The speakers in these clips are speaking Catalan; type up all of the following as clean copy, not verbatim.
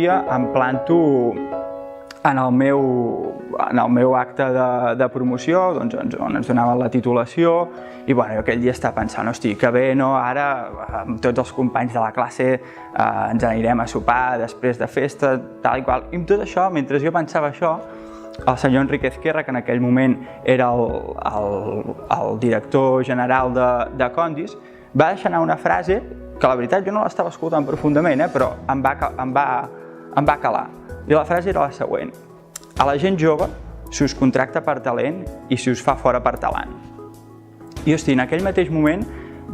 dia em planto en el meu acte de promoció, on ens donaven la titulació, i jo aquell dia estava pensant, hosti, que bé, no? Ara amb tots els companys de la classe ens anirem a sopar després de festa, tal i qual. I amb tot això, mentre jo pensava això, el senyor Enrique Ezquerra, que en aquell moment era el director general de Condis, va deixar anar una frase que la veritat jo no l'estava escoltant profundament, però em va calar. I la frase era la següent: a la gent jove se us contracta per talent i se us fa fora per talant. I hosti, en aquell mateix moment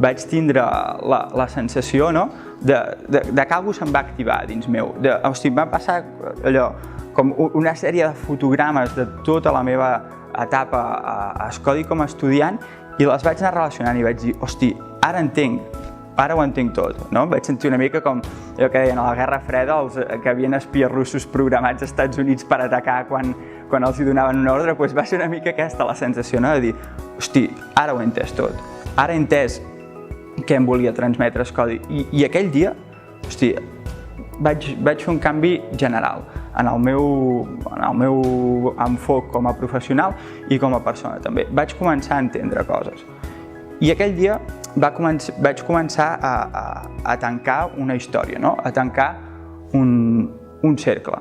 vaig tindre la sensació de que alguna cosa se'm va activar dins meu. Hosti, em va passar allò, com una sèrie de fotogrames de tota la meva etapa a Escodi com a estudiant, i les vaig anar relacionant i vaig dir, hosti, ara ho entenc tot. Vaig sentir una mica com allò que deien a la Guerra Freda, que havien espies russos programats als Estats Units per atacar quan els hi donaven una ordre, doncs va ser una mica aquesta la sensació, de dir, hosti, ara ho he entès tot, ara he entès què em volia transmetre Escodi. I aquell dia, hosti, vaig fer un canvi general en el meu enfoc com a professional i com a persona també. Vaig començar a entendre coses. I aquell dia vaig començar a tancar una història, a tancar un cercle.